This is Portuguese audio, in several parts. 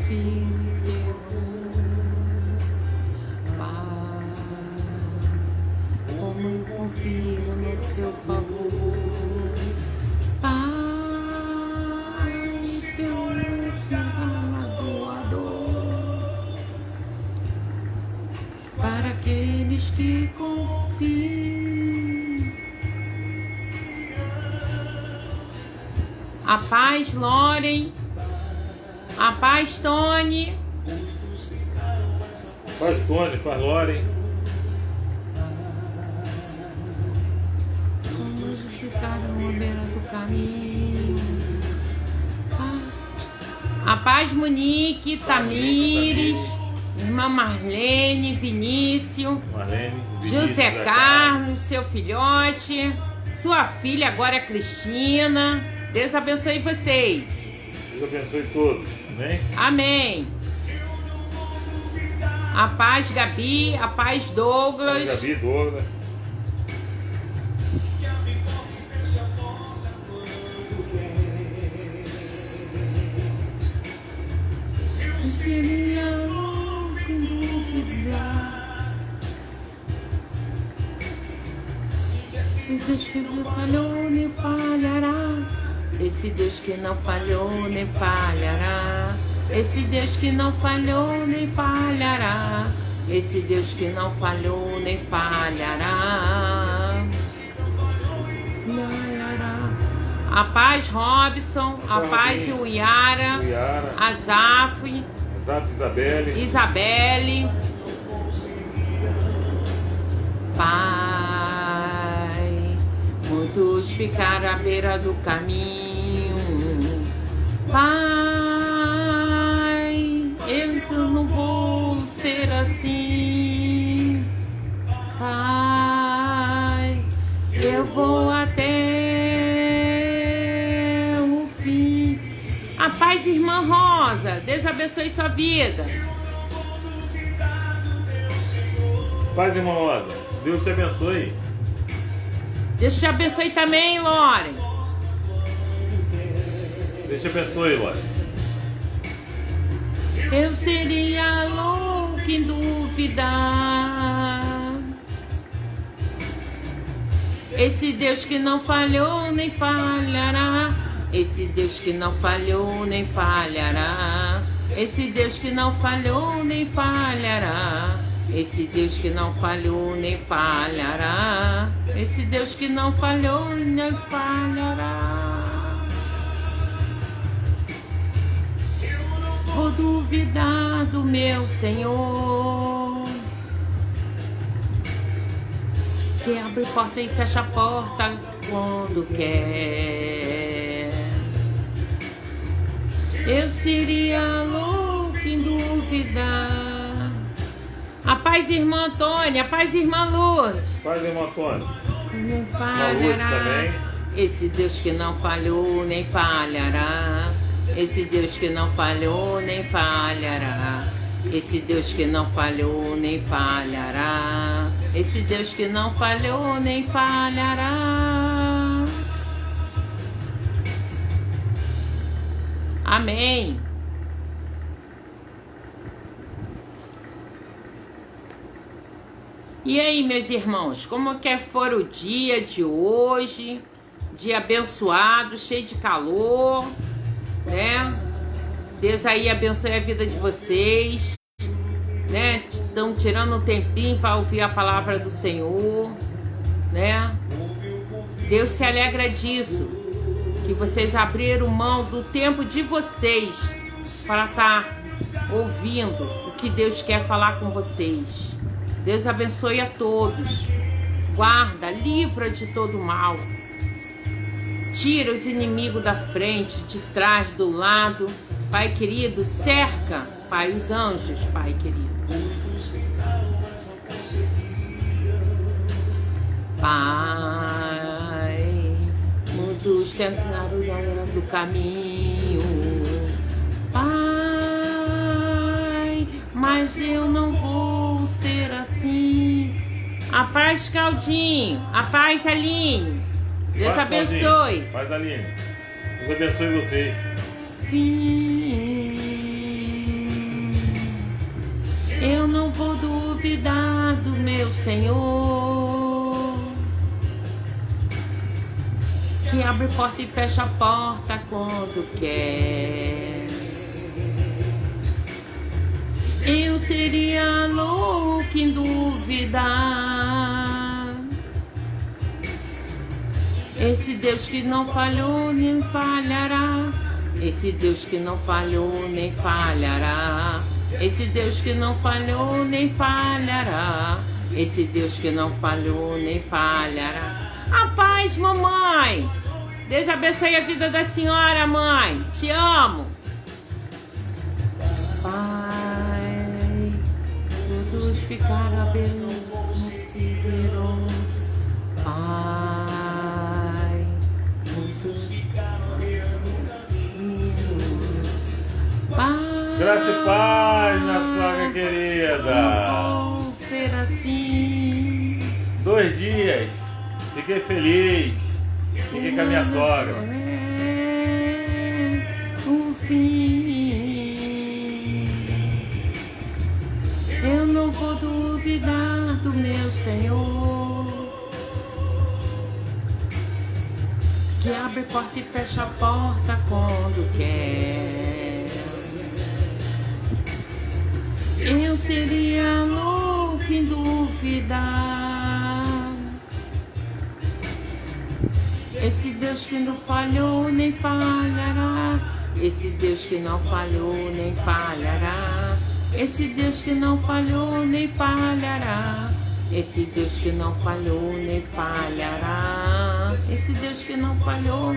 confio em teu amor, Pai, como eu confio no teu favor, Pai, Senhor, doador, para aqueles que confiam. A paz, Loren. A paz, Tony. Paz, Tony, paz, Loren. Vamos ficar à beira do caminho. A paz, Monique, Tamires, irmã Marlene, Vinícius, José Carlos, seu filhote, sua filha agora é Cristina. Deus abençoe vocês. Deus abençoe todos. Amém? Amém. A paz, Gabi. A paz, Douglas. Gabi, Douglas. Seria louco em duvidar. Se Deus que não falhou nem falhará. Esse Deus que não falhou nem falhará. Esse Deus que não falhou nem falhará. Esse Deus que não falhou nem falhará. A paz, Robson. A paz, Uiara. Azaf, Isabelle. Pai, muitos ficaram à beira do caminho. Pai, eu não vou ser assim. Pai, eu vou até o fim. A paz, irmã Rosa. Deus abençoe sua vida. Paz, irmã Rosa. Deus te abençoe. Deus te abençoe também, Loren. Deus te abençoe, Loren. Eu seria louco em duvidar. Esse Deus que não falhou nem falhará. Esse Deus que não falhou nem falhará. Esse Deus que não falhou nem falhará. Esse Deus que não falhou nem falhará. Esse Deus que não falhou nem falhará. Vou duvidar do meu Senhor, que abre porta e fecha a porta quando quer. Eu seria louco em duvidar. A paz, irmã Antônia. A paz, irmã Lourdes. Paz, irmã Antônia. Nem falhará. Esse Deus que não falhou nem falhará. Esse Deus que não falhou nem falhará. Esse Deus que não falhou nem falhará. Esse Deus que não falhou nem falhará. Amém. E aí, meus irmãos, como que for o dia de hoje? Dia abençoado, cheio de calor, né? Deus aí abençoe a vida de vocês, né? Estão tirando um tempinho para ouvir a palavra do Senhor, né? Deus se alegra disso, que vocês abriram mão do tempo de vocês para estar ouvindo o que Deus quer falar com vocês. Deus abençoe a todos. Guarda, livra de todo mal. Tira os inimigos da frente, de trás, do lado. Pai querido, cerca, Pai, os anjos, Pai querido. Pai, muitos tentaram do caminho. Pai, mas eu não vou ser assim. A paz, Claudinho. A paz, Aline. Deus Paz, abençoe. Paz, Aline. Deus abençoe vocês. Fim meu Senhor, que abre porta e fecha a porta quando quer. Eu seria louco em duvidar. Esse Deus que não falhou nem falhará. Esse Deus que não falhou nem falhará. Esse Deus que não falhou nem falhará. Esse Deus que não falhou nem falhará. A paz, mamãe. Deus abençoe a vida da senhora, mãe. Te amo. Pai, todos ficaram apenas considerou. Pai, todos ficaram Pai, Graça e paz, minha sogra querida. vou ser assim. 2 dias. Fiquei feliz. Fiquei com a minha sogra. O fim. Eu não vou duvidar do meu Senhor, que abre porta e fecha a porta quando quer. Eu seria louco em duvidar. Esse Deus que não falhou nem falhará. Esse Deus que não falhou nem falhará. Esse Deus que não falhou nem falhará. Esse Deus que não falhou nem falhará. Esse Deus que não falhou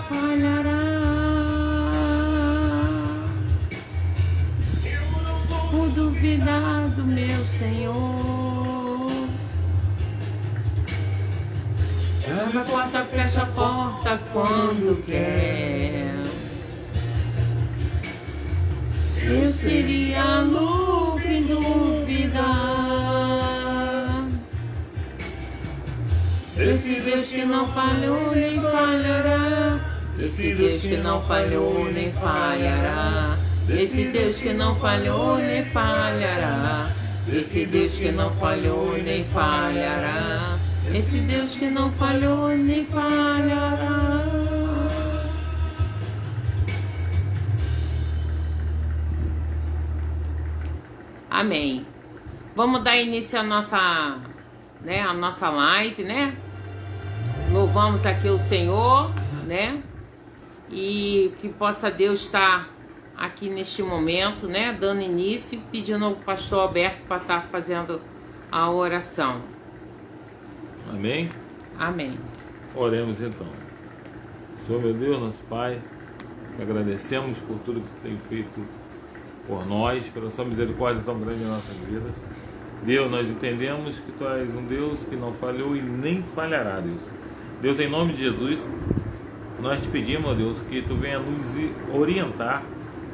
falhará. Por duvidar do meu Senhor, abre a porta, fecha a porta quando quer. Eu seria louco em duvidar. Esse Deus que não falhou nem falhará. Esse Deus que não falhou nem falhará. Esse Deus que não falhou nem falhará. Esse Deus que não falhou nem falhará. Esse Deus que não falhou nem falhará. Amém. Vamos dar início à nossa, a nossa live, né? Louvamos aqui o Senhor, né? E que possa Deus estar aqui neste momento, né? Dando início, pedindo ao pastor Alberto para estar fazendo a oração. Amém? Amém. Oremos então. Senhor meu Deus, nosso Pai, agradecemos por tudo que tem feito por nós, pela sua misericórdia tão grande em nossas vidas. Deus, nós entendemos que Tu és um Deus que não falhou e nem falhará, Deus. Deus, em nome de Jesus, nós te pedimos, ó Deus, que Tu venha nos orientar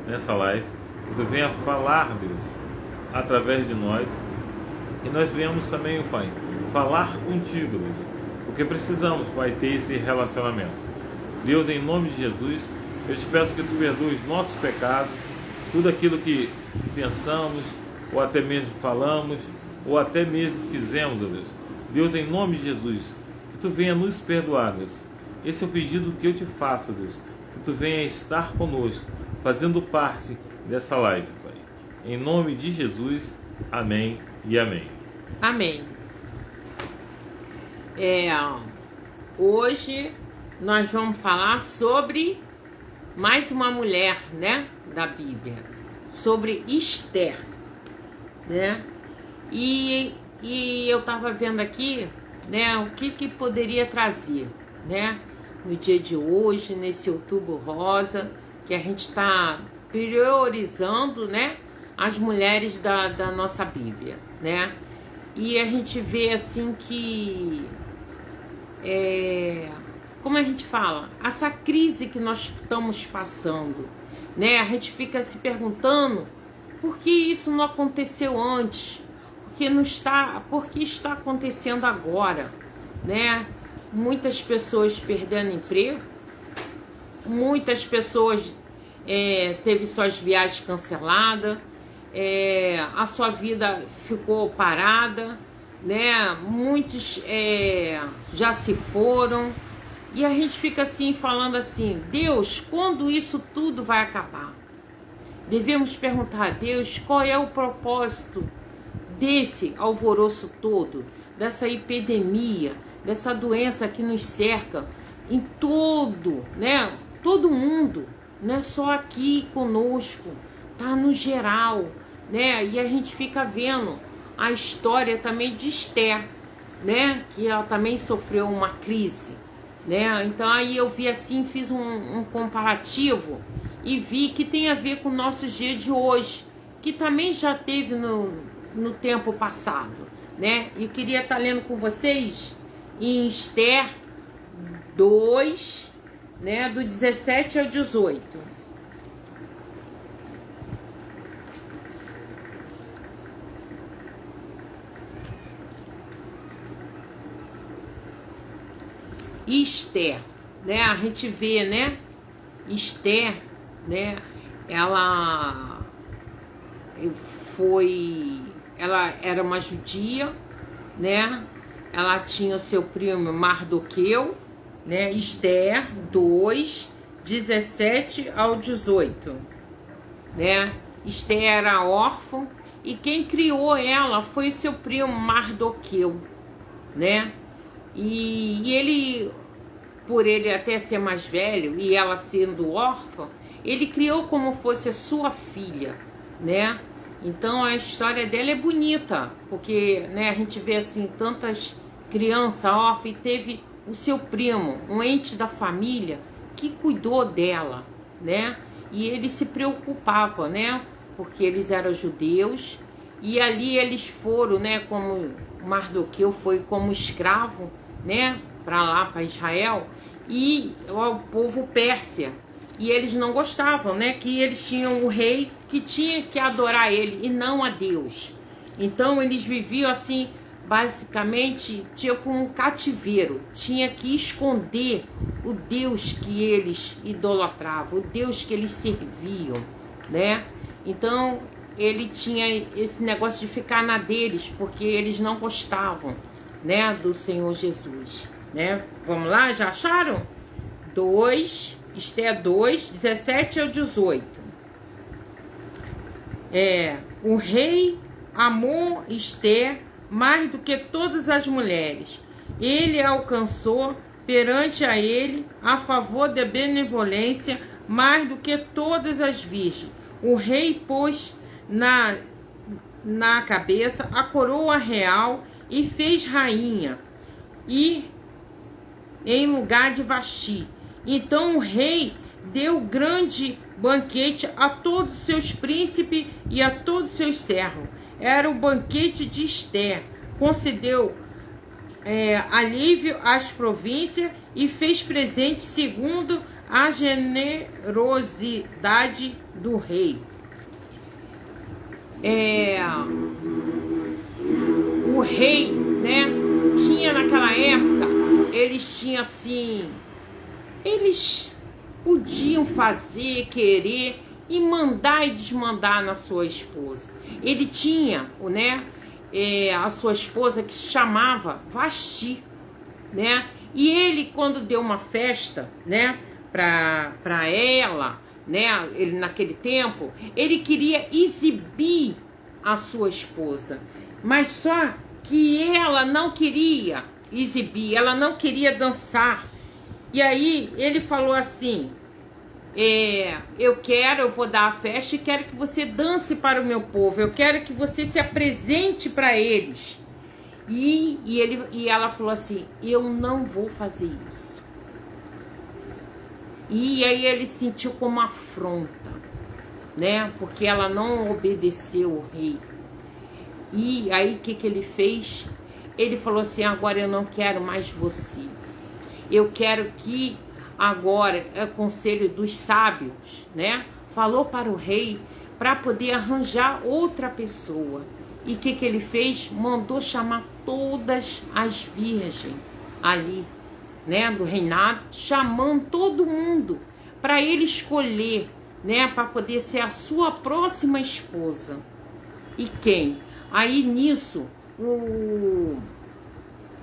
nessa live, que Tu venha falar, Deus, através de nós, e nós venhamos também, ó Pai, falar contigo, Deus, porque precisamos, Pai, ter esse relacionamento. Deus, em nome de Jesus, eu te peço que Tu perdoes os nossos pecados, tudo aquilo que pensamos, ou até mesmo falamos, ou até mesmo fizemos, ó Deus. Deus, em nome de Jesus, que Tu venha nos perdoar, Deus. Esse é o pedido que eu te faço, Deus, que Tu venha estar conosco, fazendo parte dessa live, Pai. Em nome de Jesus, amém e amém. Amém. Hoje nós vamos falar sobre mais uma mulher, né, da Bíblia, sobre Esther, né? E eu estava vendo aqui, né, o que poderia trazer, né, no dia de hoje, nesse Outubro Rosa, que a gente está priorizando, né, as mulheres da nossa Bíblia, né? E a gente vê assim que como a gente fala, essa crise que nós estamos passando, né? A gente fica se perguntando por que isso não aconteceu antes, por que está acontecendo agora, né? Muitas pessoas perdendo emprego, muitas pessoas teve suas viagens canceladas, a sua vida ficou parada, né? Muitos já se foram. E a gente fica assim, falando assim, Deus, quando isso tudo vai acabar? Devemos perguntar a Deus qual é o propósito desse alvoroço todo, dessa epidemia, dessa doença que nos cerca em todo, né? Todo mundo, não é só aqui conosco, tá no geral, né? E a gente fica vendo a história também de Esther, né? Que ela também sofreu uma crise, né? Então aí eu vi assim, fiz um comparativo e vi que tem a ver com o nosso dia de hoje, que também já teve no tempo passado, né? E queria estar lendo com vocês em Esther 2, né? Do 17 ao 18. Esther, né? A gente vê, né? Esther, né? Ela era uma judia, né? Ela tinha o seu primo Mardoqueu, né? Esther 2, 17 ao 18, né? Esther era órfã e quem criou ela foi o seu primo Mardoqueu, né? E ele, por ele até ser mais velho e ela sendo órfã, ele criou como fosse a sua filha, né? Então a história dela é bonita, porque, né, a gente vê assim tantas crianças órfãs e teve o seu primo, um ente da família que cuidou dela, né? E ele se preocupava, né? Porque eles eram judeus e ali eles foram, né? Como Mardoqueu foi como escravo, né? Para lá, para Israel, e o povo Pérsia. E eles não gostavam, né? Que eles tinham o rei que tinha que adorar ele e não a Deus. Então eles viviam assim, basicamente, tipo um cativeiro. Tinha que esconder o Deus que eles idolatravam, o Deus que eles serviam, né? Então ele tinha esse negócio de ficar na deles, porque eles não gostavam, né, do Senhor Jesus, né? Vamos lá, já acharam? Esther 2, 17 ao 18. O rei amou Esther mais do que todas as mulheres. Ele alcançou perante a ele a favor da benevolência mais do que todas as virgens. O rei pôs na cabeça a coroa real e fez rainha, e em lugar de Vasti. Então o rei deu grande banquete a todos os seus príncipes e a todos os seus servos. Era o banquete de Esther. Concedeu alívio às províncias e fez presente segundo a generosidade do rei. O rei, né, tinha naquela época, eles tinham assim, eles podiam fazer, querer e mandar e desmandar na sua esposa. Ele tinha, né, a sua esposa que se chamava Vasti, né? E ele, quando deu uma festa, né, para ela, né, ele naquele tempo, ele queria exibir a sua esposa, mas só que ela não queria exibir, ela não queria dançar. E aí ele falou assim: eu vou dar a festa e quero que você dance para o meu povo, eu quero que você se apresente para eles. E ela falou assim: eu não vou fazer isso. E aí ele sentiu como afronta, né? Porque ela não obedeceu o rei. E aí o que ele fez? Ele falou assim: agora eu não quero mais você. Eu quero que agora é conselho dos sábios, né? Falou para o rei para poder arranjar outra pessoa. E o que ele fez? Mandou chamar todas as virgens ali, né, do reinado, chamando todo mundo para ele escolher, né, para poder ser a sua próxima esposa. E quem? Aí nisso o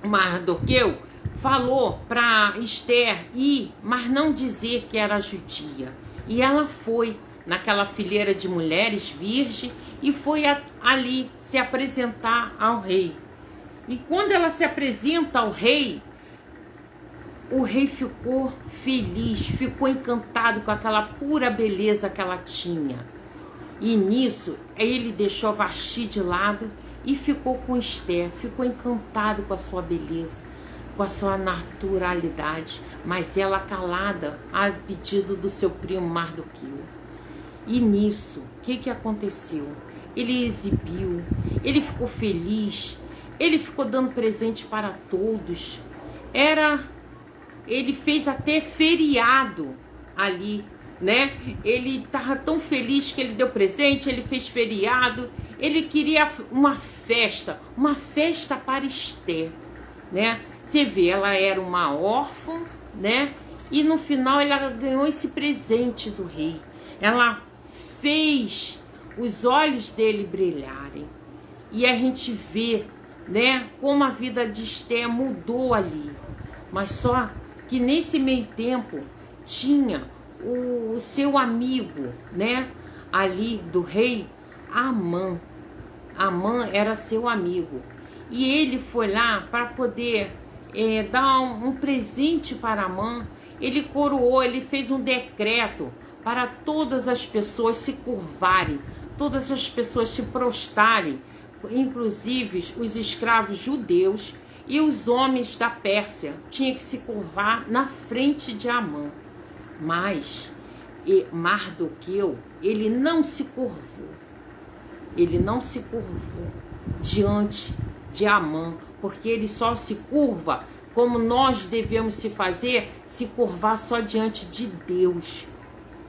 Mardoqueu falou para Esther ir, mas não dizer que era judia. E ela foi naquela fileira de mulheres virgem e foi ali se apresentar ao rei. E quando ela se apresenta ao rei, o rei ficou feliz, ficou encantado com aquela pura beleza que ela tinha. E nisso, ele deixou Vasti de lado e ficou com Esther, ficou encantado com a sua beleza, com a sua naturalidade, mas ela calada a pedido do seu primo Mardoqueu. E nisso, o que aconteceu? Ele exibiu, ele ficou feliz, ele ficou dando presente para todos. Ele fez até feriado ali, né? Ele estava tão feliz que ele deu presente, ele fez feriado. Ele queria uma festa para Esther, né? Você vê, ela era uma órfã, né? E no final ela ganhou esse presente do rei. Ela fez os olhos dele brilharem. E a gente vê, né, como a vida de Esther mudou ali. Mas só que nesse meio tempo tinha o seu amigo, né, ali do rei, Amã. Amã era seu amigo. E ele foi lá para poder dar um presente para Amã. Ele coroou, ele fez um decreto para todas as pessoas se curvarem, todas as pessoas se prostrarem, inclusive os escravos judeus e os homens da Pérsia tinham que se curvar na frente de Amã. Mas Mardoqueu, ele não se curvou. Ele não se curvou diante de Amã, porque ele só se curva como nós devemos se curvar só diante de Deus,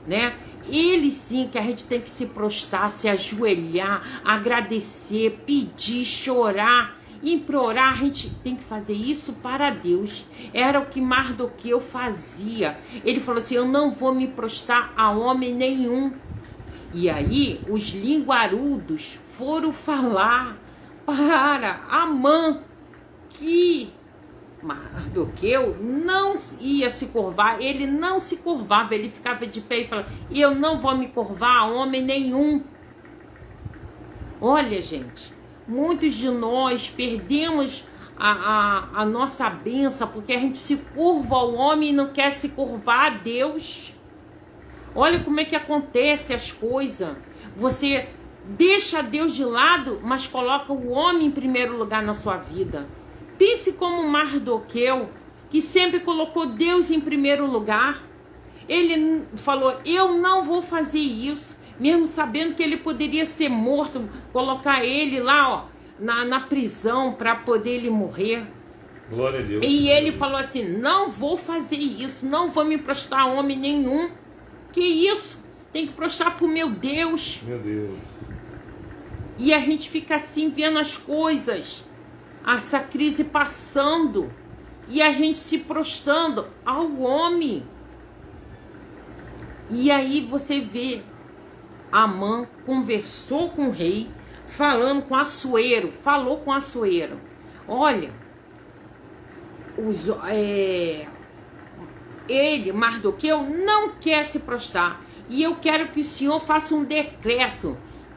né? Ele sim que a gente tem que se prostrar, se ajoelhar, agradecer, pedir, chorar, implorar. A gente tem que fazer isso para Deus. Era o que Mardoqueu fazia. Ele falou assim: eu não vou me prostrar a homem nenhum. E aí os linguarudos foram falar para Amã que Mardoqueu não ia se curvar. Ele não se curvava, ele ficava de pé e falava: eu não vou me curvar a homem nenhum. Olha, gente, muitos de nós perdemos a nossa bênção porque a gente se curva ao homem e não quer se curvar a Deus. Olha como é que acontece as coisas. Você deixa Deus de lado, mas coloca o homem em primeiro lugar na sua vida. Pense como Mardoqueu, que sempre colocou Deus em primeiro lugar. Ele falou: eu não vou fazer isso, mesmo sabendo que ele poderia ser morto, colocar ele lá, ó, na prisão para poder ele morrer. Glória a Deus. E ele falou assim: não vou fazer isso, não vou me prostrar a homem nenhum. Que isso? Tem que prostrar pro meu Deus. Meu Deus. E a gente fica assim vendo as coisas, essa crise passando, e a gente se prostrando ao homem. E aí você vê, Amã conversou com o rei, falou com Assuero. Olha, Mardoqueu, não quer se prostrar. E eu quero que o Senhor faça um decreto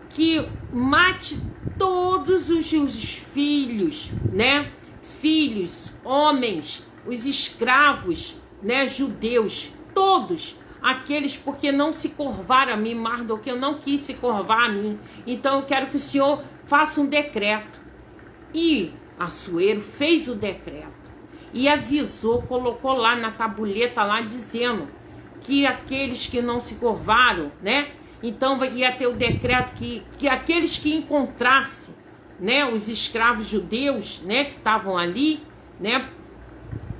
que mate todos os filhos, né? Filhos, homens, os escravos, né? Judeus, todos aqueles, porque não se curvaram a mim. Mardoqueu não quis se curvar a mim. Então eu quero que o Senhor faça um decreto. E Assuero fez o decreto e avisou, colocou lá na tabuleta lá dizendo que aqueles que não se curvaram, né? Então ia ter o decreto que aqueles que encontrassem, né, os escravos judeus, né, que estavam ali, né,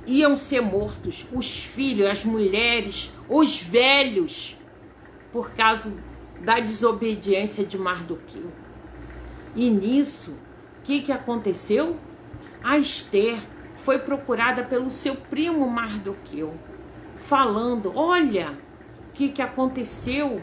iam ser mortos. Os filhos, as mulheres, os velhos, por causa da desobediência de Mardoqueu. E nisso, o que aconteceu? A Esther foi procurada pelo seu primo Mardoqueu, falando: olha, o que aconteceu?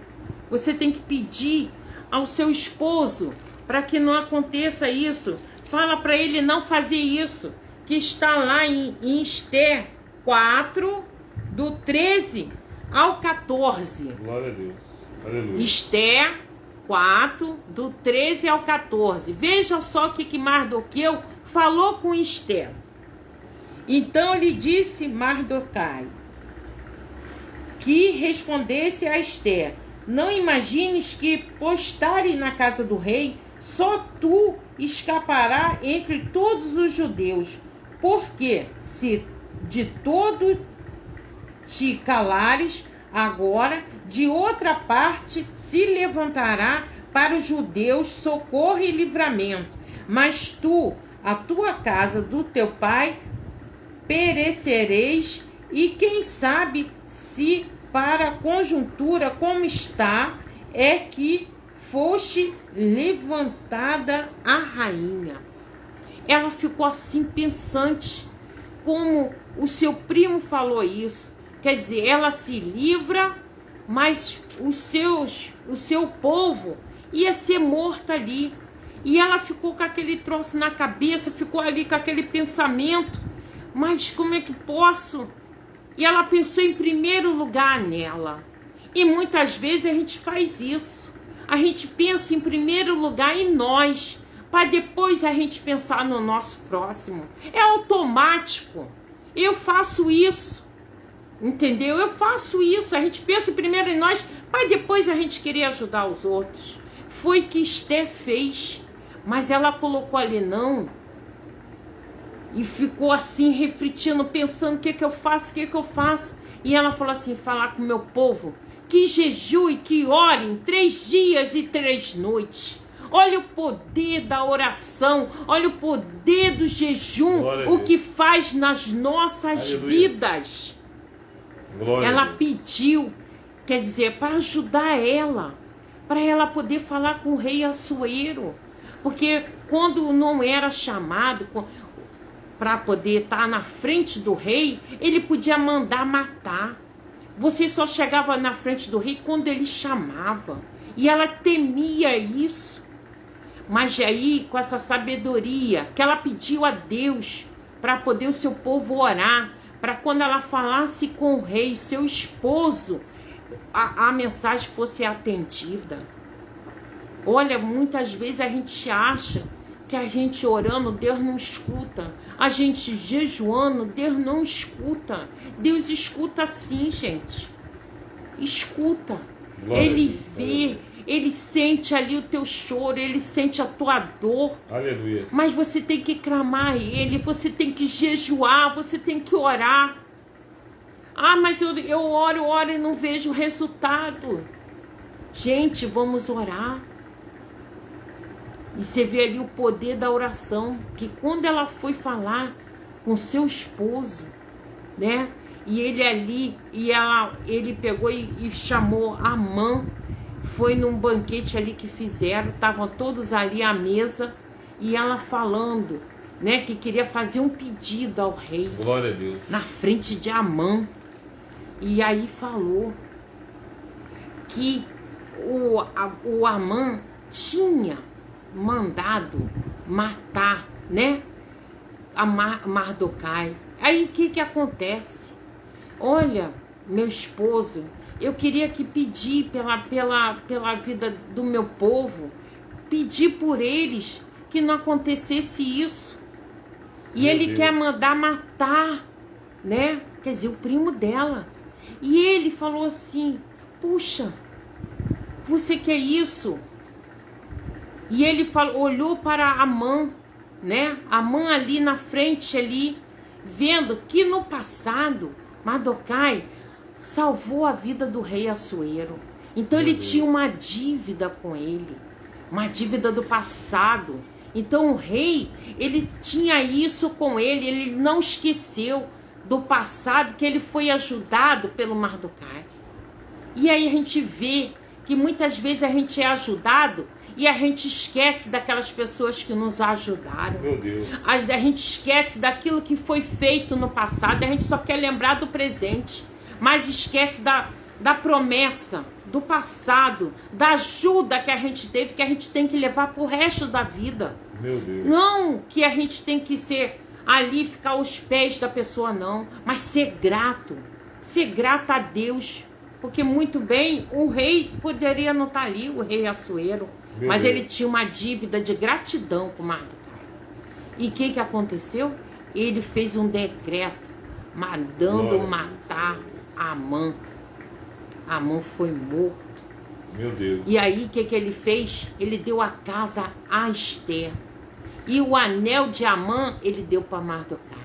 Você tem que pedir ao seu esposo para que não aconteça isso. fala para ele não fazer isso, que está lá em Esther 4, do 13 ao 14. Glória a Deus. Aleluia. Esther 4, do 13 ao 14. Veja só o que Mardoqueu falou com Esther. Então lhe disse Mardoquai que respondesse a Esther: não imagines que, por estarem na casa do rei, só tu escapará entre todos os judeus, porque se de todo te calares, agora de outra parte se levantará para os judeus socorro e livramento, mas tu, a tua casa do teu pai, perecereis, e quem sabe se para a conjuntura como está, é que foste levantada a rainha. Ela ficou assim pensante, como o seu primo falou isso. Quer dizer, ela se livra, mas o seu povo ia ser morto ali. E ela ficou com aquele troço na cabeça, ficou ali com aquele pensamento. Mas como é que posso? E ela pensou em primeiro lugar nela. E muitas vezes a gente faz isso. A gente pensa em primeiro lugar em nós, para depois a gente pensar no nosso próximo. É automático. Eu faço isso. Entendeu? Eu faço isso. A gente pensa primeiro em nós, para depois a gente querer ajudar os outros. Foi o que Esther fez. Mas ela colocou ali não. E ficou assim, refletindo, pensando o que eu faço, o que eu faço. E ela falou assim, falar com o meu povo, que jejue, que orem 3 dias e 3 noites. Olha o poder da oração, olha o poder do jejum, o que faz nas nossas vidas. Ela pediu, quer dizer, para ajudar ela, para ela poder falar com o rei Assuero. Porque quando não era chamado para poder estar na frente do rei, ele podia mandar matar. Você só chegava na frente do rei quando ele chamava. E ela temia isso. Mas aí, com essa sabedoria que ela pediu a Deus para poder o seu povo orar, para quando ela falasse com o rei, seu esposo, a mensagem fosse atendida. Olha, muitas vezes a gente acha que a gente orando, Deus não escuta. A gente jejuando, Deus não escuta. Deus escuta sim, gente. Escuta. Ele vê, ele sente ali o teu choro, ele sente a tua dor. Aleluia. Mas você tem que clamar a ele, você tem que jejuar, você tem que orar. Ah, mas eu oro e não vejo resultado. Gente, vamos orar. E você vê ali o poder da oração, que quando ela foi falar com seu esposo, né? E ele ali, ele pegou e chamou Amã, foi num banquete ali que fizeram, estavam todos ali à mesa, e ela falando, né? Que queria fazer um pedido ao rei. Glória a Deus. Na frente de Amã. E aí falou que o Amã tinha mandado matar, né, a Mardoquai. Aí o que acontece? Olha, meu esposo, eu queria que pedir pela vida do meu povo, pedir por eles que não acontecesse isso. E ele quer mandar matar, né? Quer dizer, o primo dela. E ele falou assim, puxa, você quer isso? E ele olhou para Amã, né? Amã ali na frente, ali, vendo que no passado, Mardoquai salvou a vida do rei Assuero. Então ele tinha uma dívida com ele, uma dívida do passado. Então o rei, ele tinha isso com ele não esqueceu do passado, que ele foi ajudado pelo Mardoquai. E aí a gente vê que muitas vezes a gente é ajudado e a gente esquece daquelas pessoas que nos ajudaram. Meu Deus. A gente esquece daquilo que foi feito no passado, a gente só quer lembrar do presente, mas esquece da promessa, do passado, da ajuda que a gente teve, que a gente tem que levar pro resto da vida. Meu Deus. Não que a gente tem que ser ali, ficar aos pés da pessoa, não. Mas ser grato. Ser grato a Deus. Porque muito bem, o rei poderia não estar ali, o rei Assuero. Mas Deus. ele tinha uma dívida de gratidão com Mardoquai. E o que aconteceu? Ele fez um decreto mandando matar Amã. Amã foi morto. Meu Deus. E aí, o que ele fez? Ele deu a casa a Esther. E o anel de Amã, ele deu para Mardoquai.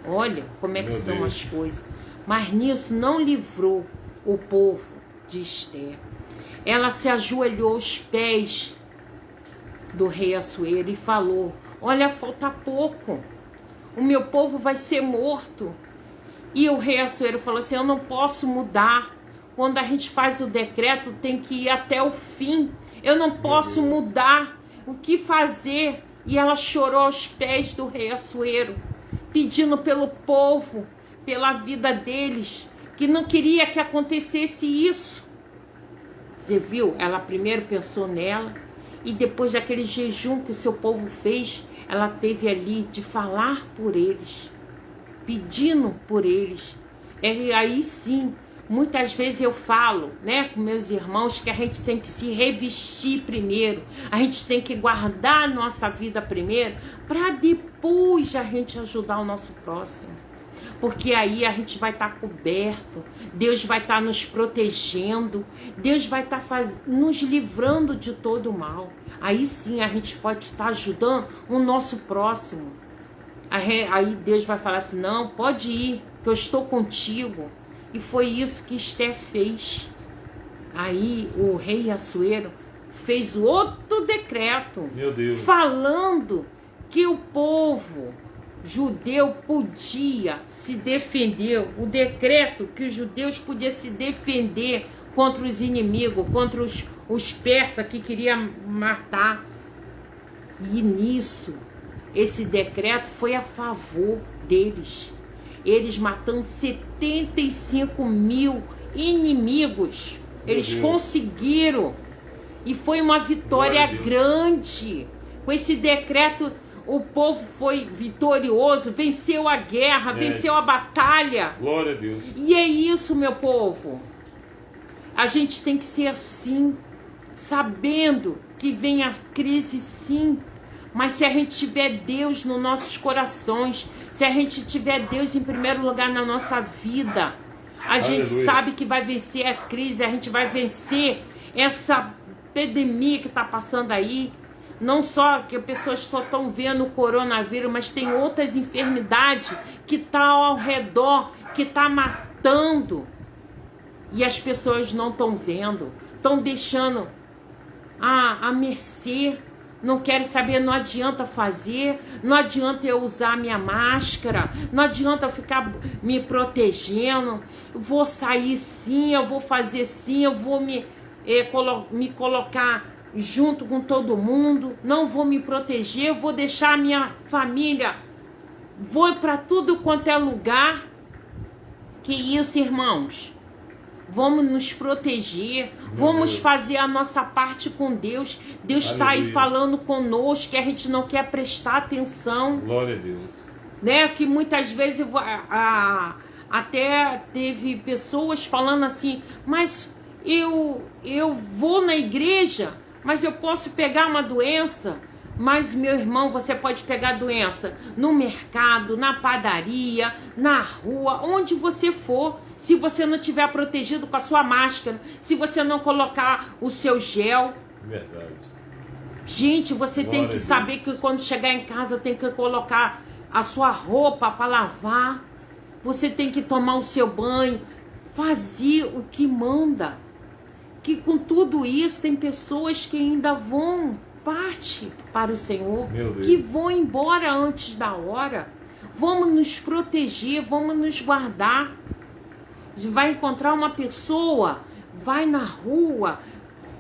Olha como é que são as coisas. Mas nisso não livrou o povo de Esther. Ela se ajoelhou aos pés do rei Assuero e falou: olha, falta pouco. O meu povo vai ser morto. E o rei Assuero falou assim: eu não posso mudar. Quando a gente faz o decreto, tem que ir até o fim. Eu não posso mudar. O que fazer? E ela chorou aos pés do rei Assuero, pedindo pelo povo, pela vida deles, que não queria que acontecesse isso. Você viu? Ela primeiro pensou nela, e depois daquele jejum que o seu povo fez, ela teve ali de falar por eles, pedindo por eles. Aí sim, muitas vezes eu falo, né, com meus irmãos, que a gente tem que se revestir primeiro, a gente tem que guardar a nossa vida primeiro, para depois a gente ajudar o nosso próximo. Porque aí a gente vai estar coberto, Deus vai estar nos protegendo, Deus vai estar nos livrando de todo o mal. Aí sim a gente pode estar ajudando o nosso próximo. Aí Deus vai falar assim: não, pode ir, que eu estou contigo. E foi isso que Esther fez. Aí o rei Assuero fez outro decreto, Meu Deus, falando que o povo judeu podia se defender, o decreto que os judeus podiam se defender contra os inimigos, contra os persas que queriam matar. E nisso, esse decreto foi a favor deles. Eles matando 75 mil inimigos. Eles conseguiram. E foi uma vitória grande. Com esse decreto, o povo foi vitorioso, venceu a guerra, venceu a batalha. Glória a Deus. E é isso, meu povo. A gente tem que ser assim, sabendo que vem a crise sim. Mas se a gente tiver Deus nos nossos corações, se a gente tiver Deus em primeiro lugar na nossa vida, a gente sabe que vai vencer a crise, a gente vai vencer essa epidemia que está passando aí. Não só que as pessoas só estão vendo o coronavírus, mas tem outras enfermidades que estão ao redor, que estão matando. E as pessoas não estão vendo, estão deixando à mercê. Não querem saber, não adianta fazer, não adianta eu usar minha máscara, não adianta eu ficar me protegendo. Vou sair sim, eu vou fazer sim, eu vou me colocar junto com todo mundo, não vou me proteger, eu vou deixar a minha família, vou para tudo quanto é lugar. Que isso, irmãos? Vamos nos proteger, vamos fazer a nossa parte com Deus. Deus está aí falando conosco, que a gente não quer prestar atenção. Glória a Deus. Né? Que muitas vezes até teve pessoas falando assim: mas eu vou na igreja, mas eu posso pegar uma doença. Mas, meu irmão, você pode pegar doença no mercado, na padaria, na rua, onde você for. Se você não tiver protegido com a sua máscara, se você não colocar o seu gel. Verdade. Gente, você tem que saber que quando chegar em casa tem que colocar a sua roupa para lavar. Você tem que tomar o seu banho, fazer o que manda. Que com tudo isso tem pessoas que ainda vão parte para o Senhor, que vão embora antes da hora. Vamos nos proteger, vamos nos guardar. Vai encontrar uma pessoa, vai na rua,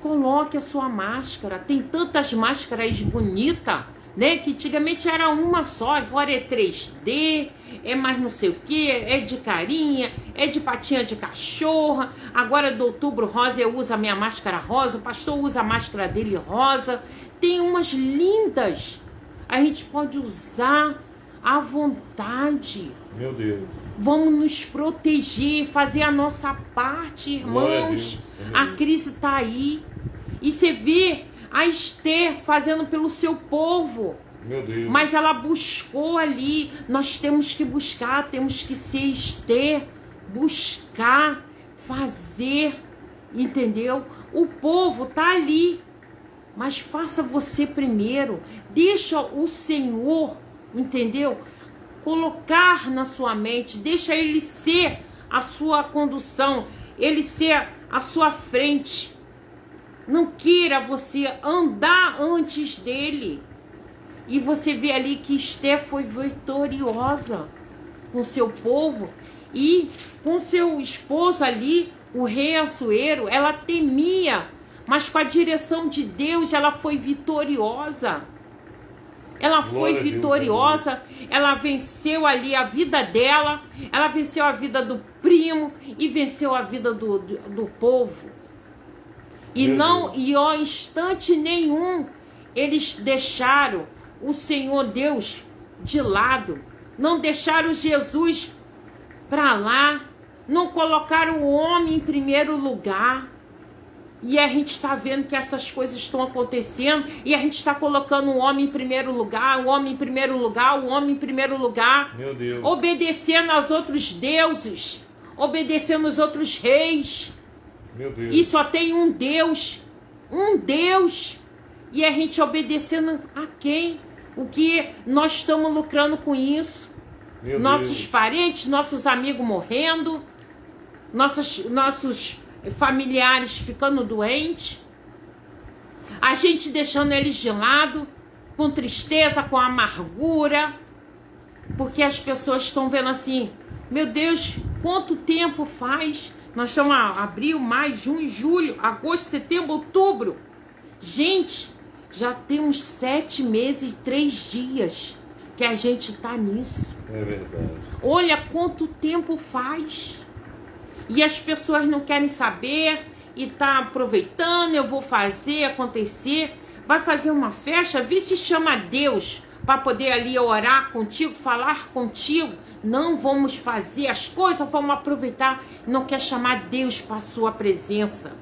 coloque a sua máscara. Tem tantas máscaras bonitas, né? Que antigamente era uma só, agora é 3D, é mais não sei o que, é de carinha, é de patinha de cachorra. Agora do Outubro Rosa eu uso a minha máscara rosa, o pastor usa a máscara dele rosa. Tem umas lindas, a gente pode usar à vontade. Meu Deus. Vamos nos proteger, fazer a nossa parte, irmãos. A crise está aí. E você vê a Esther fazendo pelo seu povo. Meu Deus. Mas ela buscou ali. Nós temos que buscar, temos que ser Esther. Buscar, fazer, entendeu? O povo está ali. Mas faça você primeiro. Deixa o Senhor, entendeu? Colocar na sua mente, deixa ele ser a sua condução, ele ser a sua frente. Não queira você andar antes dele. E você vê ali que Esther foi vitoriosa com seu povo e com seu esposo ali, o rei Assuero. Ela temia, mas com a direção de Deus ela foi vitoriosa. Ela foi vitoriosa, ela venceu ali a vida dela, ela venceu a vida do primo e venceu a vida do povo. E não, e ó, instante nenhum eles deixaram o Senhor Deus de lado, não deixaram Jesus para lá, não colocaram o homem em primeiro lugar. E a gente está vendo que essas coisas estão acontecendo e a gente está colocando o homem em primeiro lugar, o homem em primeiro lugar, o homem em primeiro lugar. Meu Deus. Obedecendo aos outros deuses, obedecendo aos outros reis. Meu Deus. E só tem um Deus, e a gente obedecendo a quem? O que nós estamos lucrando com isso? Meu nossos Deus. Parentes, nossos amigos morrendo, nossos familiares ficando doentes, a gente deixando eles de lado, com tristeza, com amargura, porque as pessoas estão vendo assim, meu Deus, quanto tempo faz? Nós estamos em abril, maio, junho, julho, agosto, setembro, outubro. Gente, já temos 7 meses e 3 dias que a gente está nisso. É verdade. Olha quanto tempo faz. E as pessoas não querem saber e tá aproveitando, eu vou fazer acontecer. Vai fazer uma festa, vê se chama Deus para poder ali orar contigo, falar contigo. Não vamos fazer as coisas, vamos aproveitar. Não quer chamar Deus para a sua presença.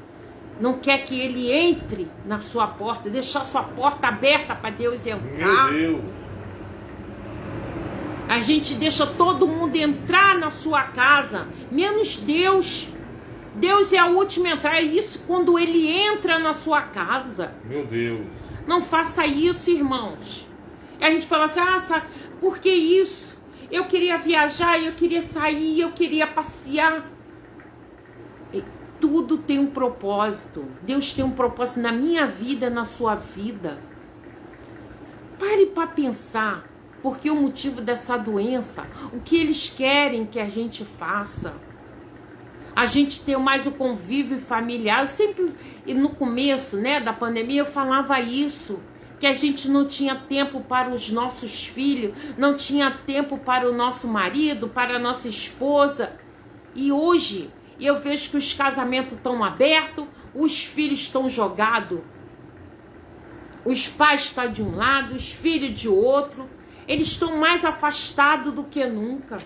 Não quer que ele entre na sua porta, deixar sua porta aberta para Deus entrar. Meu Deus. A gente deixa todo mundo entrar na sua casa, menos Deus. Deus é a última a entrar, é isso quando ele entra na sua casa. Meu Deus. Não faça isso, irmãos. E a gente fala assim, por que isso? Eu queria viajar, eu queria sair, eu queria passear. E tudo tem um propósito. Deus tem um propósito na minha vida, na sua vida. Pare para pensar. Porque o motivo dessa doença, o que eles querem que a gente faça. A gente ter mais o convívio familiar. Eu sempre, no começo, né, da pandemia, eu falava isso. Que a gente não tinha tempo para os nossos filhos, não tinha tempo para o nosso marido, para a nossa esposa. E hoje, eu vejo que os casamentos estão abertos, os filhos estão jogados. Os pais estão de um lado, os filhos de outro. Eles estão mais afastados do que nunca.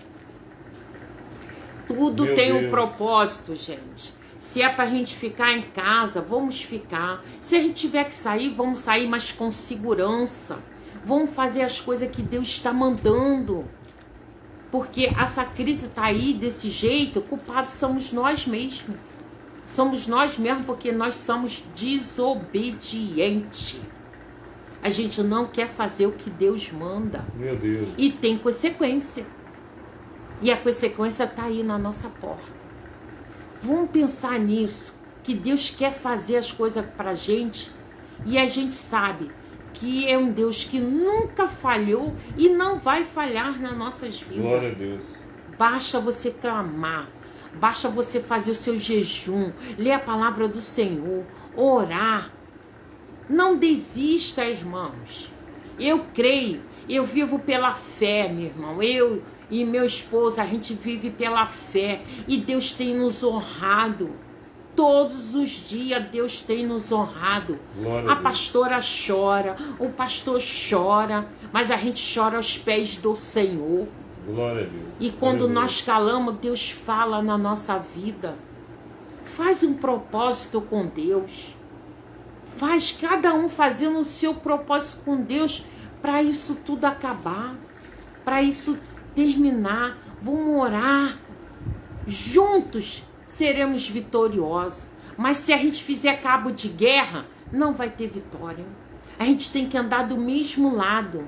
Tudo tem um propósito, gente. Se é pra gente ficar em casa, vamos ficar. Se a gente tiver que sair, vamos sair, mas com segurança. Vamos fazer as coisas que Deus está mandando. Porque essa crise tá aí desse jeito, culpados somos nós mesmos. Somos nós mesmos porque nós somos desobedientes. A gente não quer fazer o que Deus manda. Meu Deus. E tem consequência. E a consequência está aí na nossa porta. Vamos pensar nisso. Que Deus quer fazer as coisas pra gente. E a gente sabe que é um Deus que nunca falhou e não vai falhar nas nossas vidas. Glória a Deus. Basta você clamar. Basta você fazer o seu jejum. Ler a palavra do Senhor. Orar. Não desista, irmãos. Eu creio, eu vivo pela fé, meu irmão. Eu e meu esposo, a gente vive pela fé. E Deus tem nos honrado. Todos os dias Deus tem nos honrado. A pastora chora, o pastor chora, mas a gente chora aos pés do Senhor. Glória a Deus. E quando nós calamos, Deus fala na nossa vida. Faz um propósito com Deus. Faz cada um fazendo o seu propósito com Deus para isso tudo acabar, para isso terminar. Vamos orar. Juntos seremos vitoriosos. Mas se a gente fizer cabo de guerra, não vai ter vitória. A gente tem que andar do mesmo lado.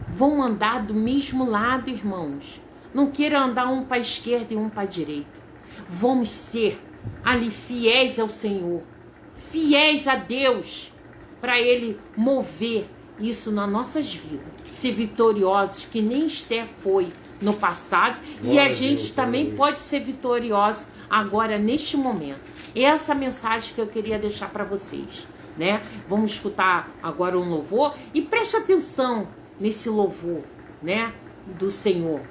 Vão andar do mesmo lado, irmãos. Não queira andar um para a esquerda e um para a direita. Vamos ser ali fiéis ao Senhor, fiéis a Deus, para Ele mover isso nas nossas vidas. Ser vitoriosos, que nem Esther foi no passado. E a gente também pode ser vitorioso agora, neste momento. E essa mensagem que eu queria deixar para vocês, né? Vamos escutar agora um louvor e preste atenção nesse louvor, né, do Senhor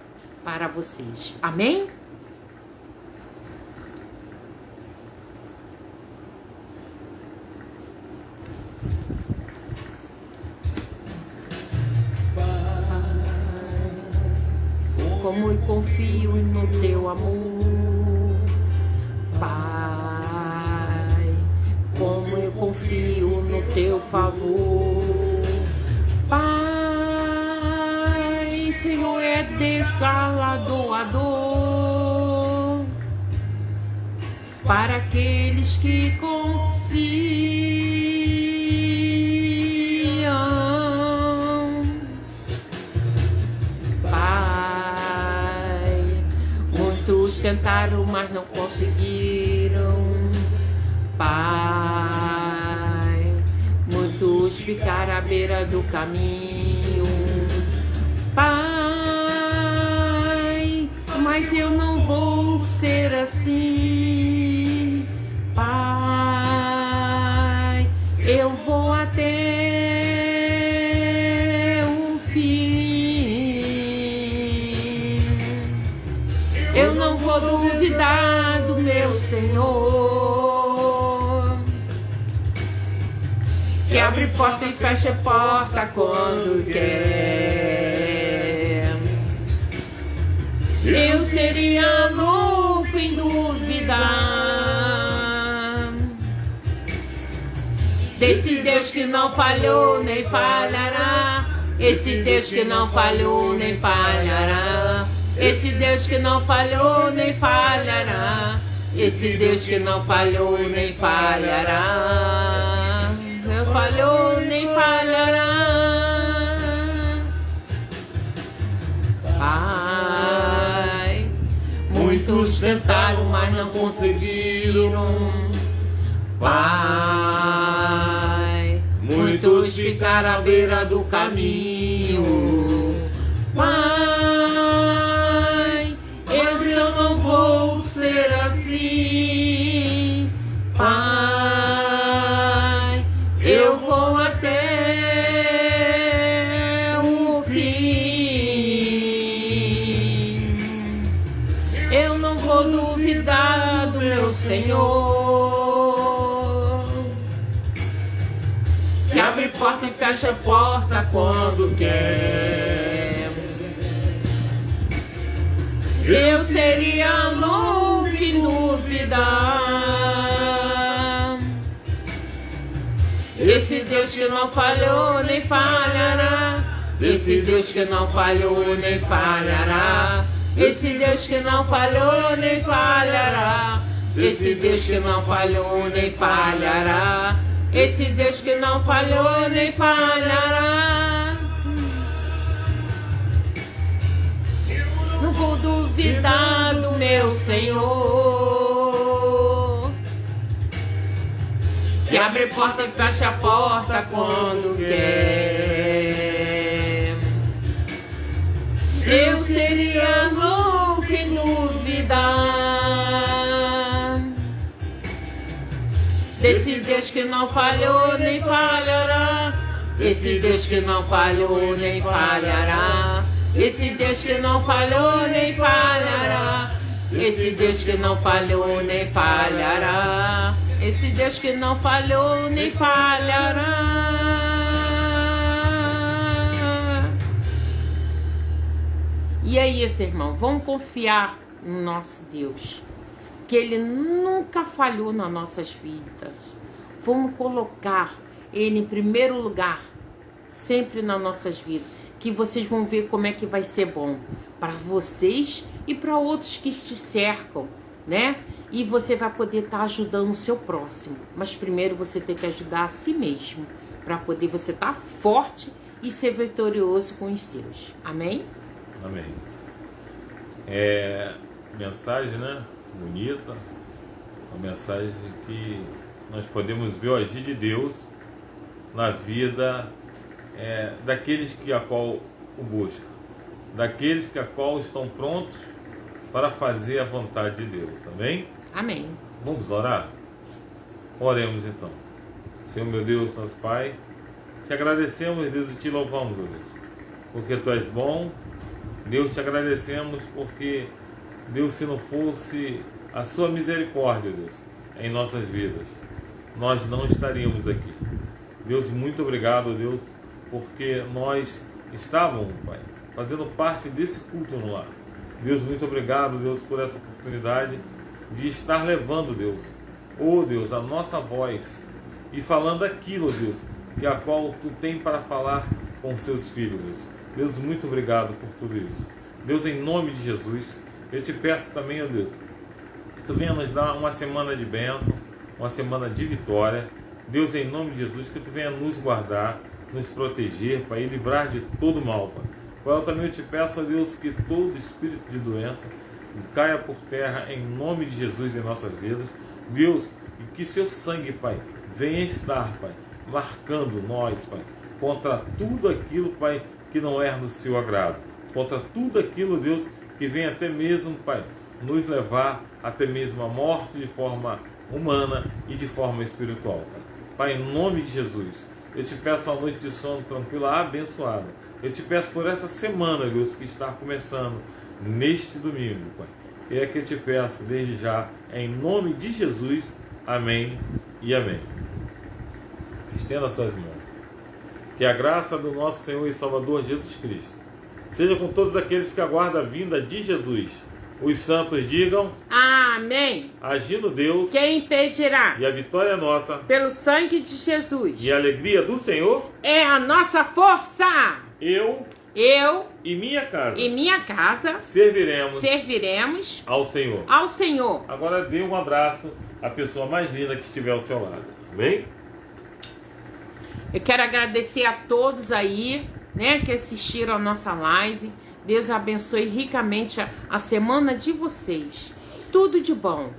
para vocês. Amém? Como eu confio no teu amor, Pai, como eu confio no teu favor, Pai, Senhor é Deus galardoador para aqueles que confiam. Pai, muitos tentaram, mas não conseguiram. Pai, muitos ficaram à beira do caminho. Pai, mas eu não vou ser assim. Pai, eu vou até o fim. Eu não vou duvidar do meu Senhor, que abre porta e fecha porta quando quer. Eu seria louco em duvidar desse Deus que não falhou nem falhará. Esse Deus que não falhou nem falhará. Esse Deus que não falhou nem falhará. Esse Deus que não falhou nem falhará. Não falhou nem falhará. Pai, muitos tentaram, mas não conseguiram. Pai, muitos ficaram à beira do caminho. Pai, eu não vou ser assim. Pai, eu vou até o fim. Eu não vou duvidar do meu Senhor, que abre porta e fecha porta quando quer. Eu seria louco em duvidar esse Deus que não falhou nem falhará. Esse Deus que não falhou nem falhará. Esse Deus que não falhou nem falhará. Esse Deus que não falhou nem falhará. Esse Deus que não falhou nem falhará. Não vou duvidar do meu Senhor, que abre porta e fecha a porta quando quer. Eu seria louco em duvidar desse Deus que não falhou nem falhará. Esse Deus que não falhou nem falhará. Esse Deus que não falhou nem falhará. Esse Deus que não falhou nem falhará. Esse Deus que não falhou nem falhará. E é isso, irmão. Vamos confiar no nosso Deus, que Ele nunca falhou nas nossas vidas. Vamos colocar Ele em primeiro lugar, sempre nas nossas vidas, que vocês vão ver como é que vai ser bom para vocês e para outros que te cercam, né? E você vai poder estar ajudando o seu próximo. Mas primeiro você tem que ajudar a si mesmo, para poder você estar forte e ser vitorioso com os seus. Amém? Amém. Mensagem, né? Bonita. Uma mensagem que nós podemos ver o agir de Deus na vida daqueles que a qual o buscam, daqueles que a qual estão prontos para fazer a vontade de Deus. Amém? Amém. Vamos orar? Oremos então. Senhor meu Deus, nosso Pai, te agradecemos, Deus, e te louvamos, ó Deus, porque Tu és bom. Deus, te agradecemos porque, Deus, se não fosse a sua misericórdia, Deus, em nossas vidas, nós não estaríamos aqui. Deus, muito obrigado, Deus, porque nós estávamos, Pai, fazendo parte desse culto no lar. Deus, muito obrigado, Deus, por essa oportunidade de estar levando, Deus, oh Deus, a nossa voz e falando aquilo, Deus, que a qual Tu tem para falar com seus filhos, Deus. Deus, muito obrigado por tudo isso. Deus, em nome de Jesus, eu te peço também, ó Deus, que Tu venha nos dar uma semana de bênção, uma semana de vitória. Deus, em nome de Jesus, que Tu venha nos guardar, nos proteger, Pai, e livrar de todo mal, Pai. Pai, eu também te peço, ó Deus, que todo espírito de doença caia por terra em nome de Jesus em nossas vidas. Deus, e que seu sangue, Pai, venha estar, Pai, marcando nós, Pai, contra tudo aquilo, Pai, que não é do seu agrado, contra tudo aquilo, Deus, que vem até mesmo, Pai, nos levar até mesmo à morte de forma humana e de forma espiritual, Pai. Pai, em nome de Jesus, eu te peço uma noite de sono tranquila, abençoada. Eu te peço por essa semana, Deus, que está começando neste domingo, Pai. E é que eu te peço desde já, em nome de Jesus, amém e amém. Estenda as suas mãos. Que a graça do nosso Senhor e Salvador Jesus Cristo seja com todos aqueles que aguardam a vinda de Jesus. Os santos digam amém. Agindo Deus, Quem impedirá? E a vitória é nossa, pelo sangue de Jesus. E a alegria do Senhor é a nossa força. Eu e minha casa serviremos ao Senhor. Ao Agora dê um abraço à pessoa mais linda que estiver ao seu lado. Amém? Eu quero agradecer a todos aí, né, que assistiram a nossa live. Deus abençoe ricamente a semana de vocês. Tudo de bom,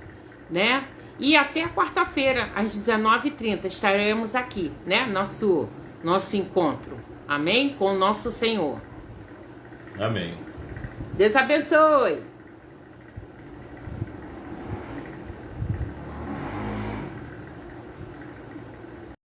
né? E até quarta-feira, às 19h30, estaremos aqui, né? Nosso encontro. Amém? Com o nosso Senhor. Amém. Deus abençoe.